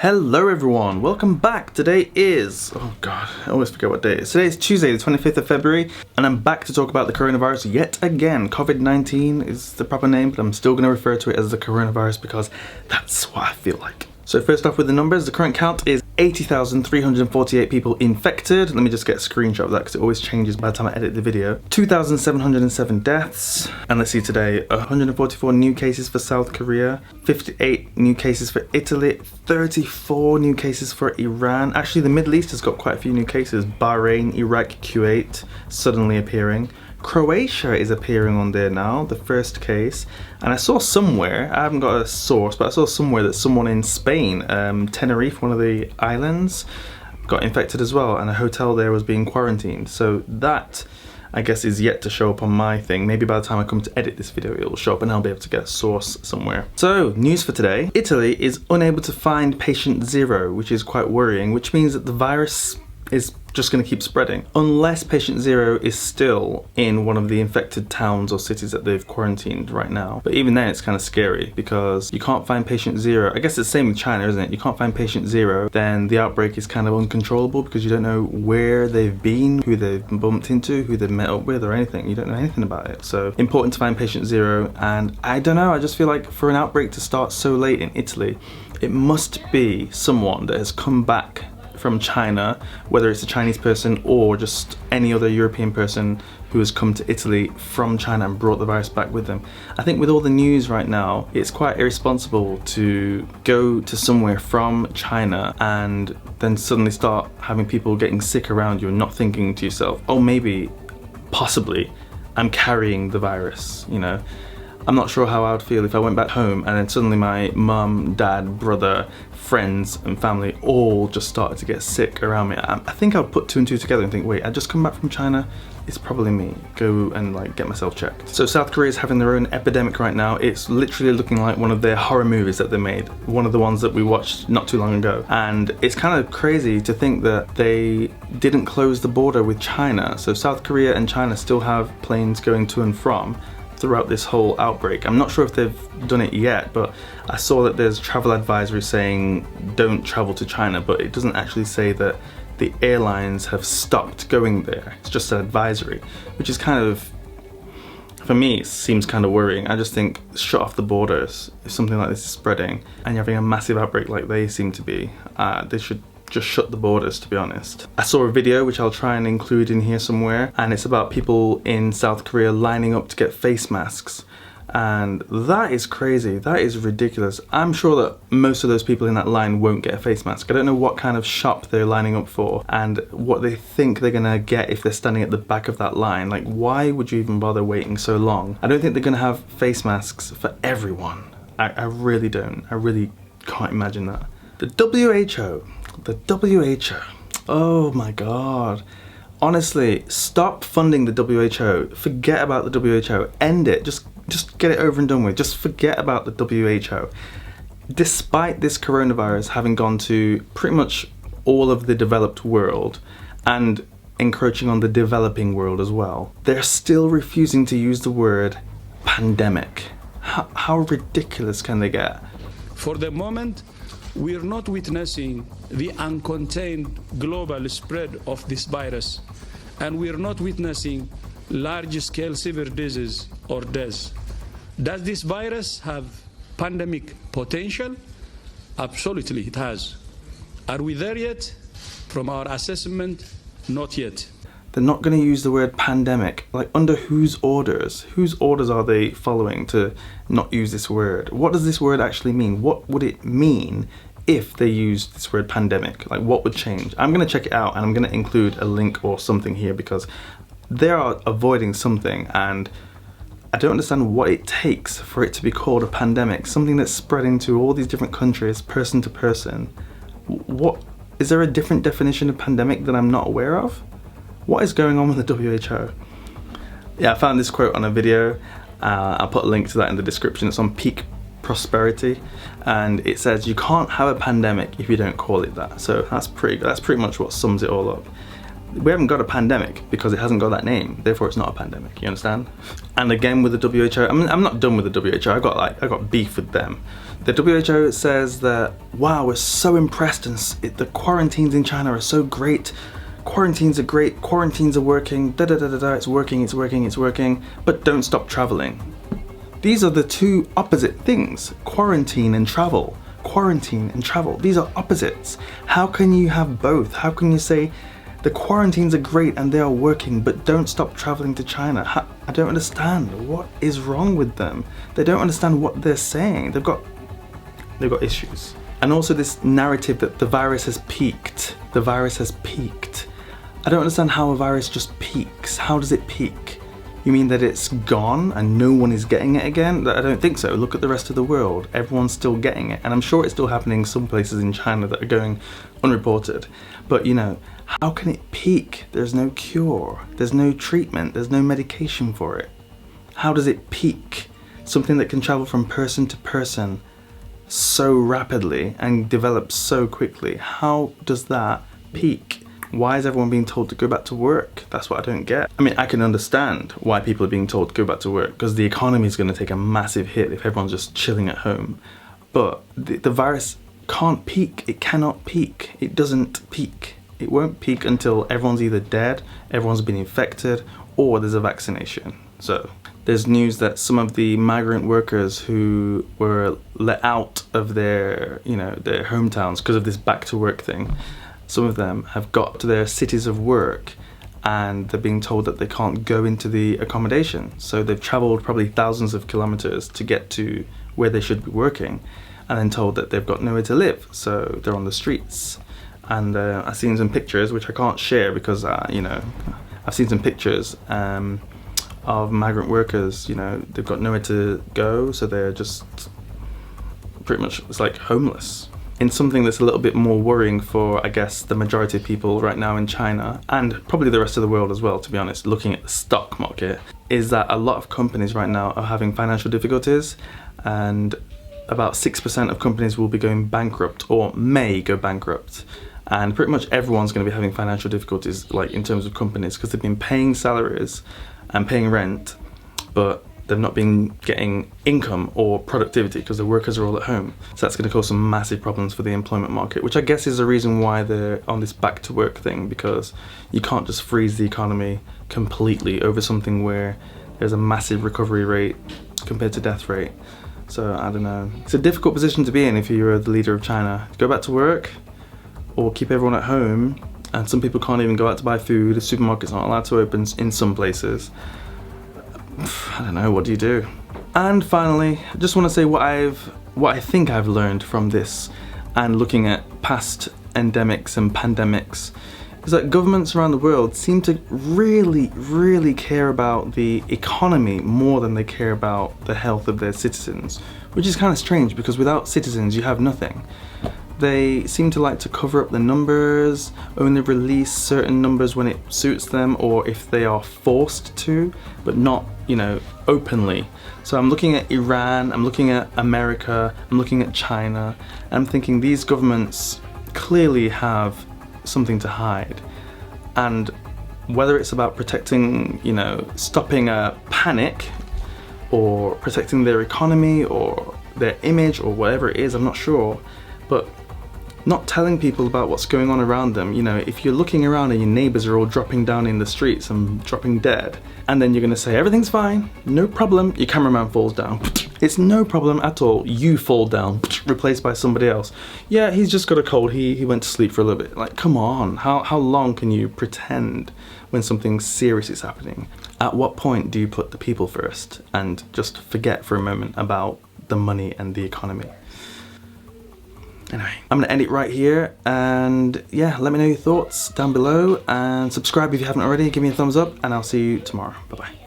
Hello everyone, welcome back. Today is, oh god, I always forget what day it is. Today is Tuesday the 25th of February and I'm back to talk about the coronavirus yet again. COVID-19 is the proper name, but I'm still going to refer to it as the coronavirus because that's what I feel like. So first off with the numbers, the current count is 80,348 people infected. Let me just get a screenshot of that because it always changes by the time I edit the video. 2,707 deaths. And let's see today, 144 new cases for South Korea, 58 new cases for Italy, 34 new cases for Iran. Actually, the Middle East has got quite a few new cases. Bahrain, Iraq, Kuwait suddenly appearing. Croatia is appearing on there now, the first case. And I saw somewhere, I haven't got a source, but I saw somewhere that someone in Spain, Tenerife, one of the islands, got infected as well, and a hotel there was being quarantined. So that, I guess, is yet to show up on my thing. Maybe by the time I come to edit this video, it will show up and I'll be able to get a source somewhere. So, news for today. Italy is unable to find patient zero, which is quite worrying, which means that the virus is just going to keep spreading unless patient zero is still in one of the infected towns or cities that they've quarantined right now. But even then it's kind of scary because you can't find patient zero. I guess it's the same with China, isn't it? You can't find patient zero, then the outbreak is kind of uncontrollable because you don't know where they've been, who they've bumped into, who they've met up with or anything. You don't know anything about it. So important to find patient zero, and I don't know, I just feel like for an outbreak to start so late in Italy, it must be someone that has come back from China, whether it's a Chinese person or just any other European person who has come to Italy from China and brought the virus back with them. I think with all the news right now, it's quite irresponsible to go to somewhere from China and then suddenly start having people getting sick around you and not thinking to yourself, oh, maybe, possibly, I'm carrying the virus, you know? I'm not sure how I would feel if I went back home and then suddenly my mum, dad, brother, friends and family all just started to get sick around me. I think I'd put two and two together and think, wait, I just come back from China, it's probably me. Go and like get myself checked. So South Korea is having their own epidemic right now. It's literally looking like one of their horror movies that they made. One of the ones that we watched not too long ago. And it's kind of crazy to think that they didn't close the border with China. So South Korea and China still have planes going to and from throughout this whole outbreak. I'm not sure if they've done it yet, but I saw that there's travel advisory saying don't travel to China, but it doesn't actually say that the airlines have stopped going there. It's just an advisory, which is kind of, for me, it seems kind of worrying. I just think shut off the borders. If something like this is spreading and you're having a massive outbreak like they seem to be, they should just shut the borders, to be honest. I saw a video which I'll try and include in here somewhere, and it's about people in South Korea lining up to get face masks, and that is crazy. That is ridiculous. I'm sure that most of those people in that line won't get a face mask. I don't know what kind of shop they're lining up for and what they think they're gonna get if they're standing at the back of that line. Like, why would you even bother waiting so long? I don't think they're gonna have face masks for everyone. I really don't. I really can't imagine that. The WHO. The WHO. Oh my god. Honestly, stop funding the WHO. Forget about the WHO. End it. Just get it over and done with. Just forget about the WHO. Despite this coronavirus having gone to pretty much all of the developed world and encroaching on the developing world as well, they're still refusing to use the word pandemic. How ridiculous can they get? For the moment, we are not witnessing the uncontained global spread of this virus, and we are not witnessing large-scale severe disease or deaths. Does this virus have pandemic potential? Absolutely, it has. Are we there yet? From our assessment, not yet. They're not going to use the word pandemic. Like, under whose orders? Whose orders are they following to not use this word? What does this word actually mean? What would it mean if they used this word pandemic? Like, what would change? I'm going to check it out and I'm going to include a link or something here because they are avoiding something, and I don't understand what it takes for it to be called a pandemic. Something that's spreading to all these different countries, person to person. What is there a different definition of pandemic that I'm not aware of? What is going on with the WHO? Yeah, I found this quote on a video. I'll put a link to that in the description. It's on Peak Prosperity, and it says you can't have a pandemic if you don't call it that. So that's pretty much what sums it all up. We haven't got a pandemic because it hasn't got that name, therefore it's not a pandemic, you understand? And again with the WHO, I'm not done with the WHO, I got beef with them. The WHO says that, wow, we're so impressed and the quarantines in China are so great. Quarantines are great, quarantines are working, it's working, but don't stop traveling. These are the two opposite things, quarantine and travel. Quarantine and travel, these are opposites. How can you have both? How can you say the quarantines are great and they are working, but don't stop traveling to China? I don't understand. What is wrong with them? They don't understand what they're saying. They've got issues. And also this narrative that the virus has peaked. The virus has peaked. I don't understand how a virus just peaks. How does it peak? You mean that it's gone and no one is getting it again? I don't think so. Look at the rest of the world. Everyone's still getting it. And I'm sure it's still happening in some places in China that are going unreported. But you know, how can it peak? There's no cure. There's no treatment. There's no medication for it. How does it peak? Something that can travel from person to person so rapidly and develop so quickly. How does that peak? Why is everyone being told to go back to work? That's what I don't get. I mean, I can understand why people are being told to go back to work because the economy is going to take a massive hit if everyone's just chilling at home. But the virus can't peak. It cannot peak. It doesn't peak. It won't peak until everyone's either dead, everyone's been infected, or there's a vaccination. So there's news that some of the migrant workers who were let out of their hometowns because of this back to work thing, some of them have got to their cities of work and they're being told that they can't go into the accommodation. So they've traveled probably thousands of kilometers to get to where they should be working and then told that they've got nowhere to live. So they're on the streets. And I've seen some pictures, which I can't share because, I've seen some pictures of migrant workers, they've got nowhere to go. So they're just pretty much, it's like homeless. In something that's a little bit more worrying for, I guess, the majority of people right now in China, and probably the rest of the world as well, to be honest, looking at the stock market, is that a lot of companies right now are having financial difficulties, and about 6% of companies will be going bankrupt or may go bankrupt. And pretty much everyone's going to be having financial difficulties, like in terms of companies, because they've been paying salaries and paying rent, but they've not been getting income or productivity because the workers are all at home. So that's going to cause some massive problems for the employment market, which I guess is the reason why they're on this back to work thing, because you can't just freeze the economy completely over something where there's a massive recovery rate compared to death rate. So I don't know. It's a difficult position to be in if you're the leader of China. Go back to work or keep everyone at home. And some people can't even go out to buy food. The supermarkets aren't allowed to open in some places. I don't know, what do you do? And finally, I just want to say what I think I've learned from this and looking at past endemics and pandemics is that governments around the world seem to really care about the economy more than they care about the health of their citizens, which is kind of strange because without citizens you have nothing. They seem to like to cover up the numbers, only release certain numbers when it suits them or if they are forced to, but not, openly. So I'm looking at Iran, I'm looking at America, I'm looking at China, and I'm thinking these governments clearly have something to hide. And whether it's about protecting, stopping a panic or protecting their economy or their image or whatever it is, I'm not sure, but not telling people about what's going on around them. If you're looking around and your neighbors are all dropping down in the streets and dropping dead, and then you're gonna say everything's fine, no problem, your cameraman falls down. It's no problem at all, you fall down, replaced by somebody else. Yeah, he's just got a cold, he went to sleep for a little bit. Like, come on, how long can you pretend when something serious is happening? At what point do you put the people first and just forget for a moment about the money and the economy? Anyway, I'm going to end it right here, and yeah, let me know your thoughts down below, and subscribe if you haven't already, give me a thumbs up, and I'll see you tomorrow. Bye bye.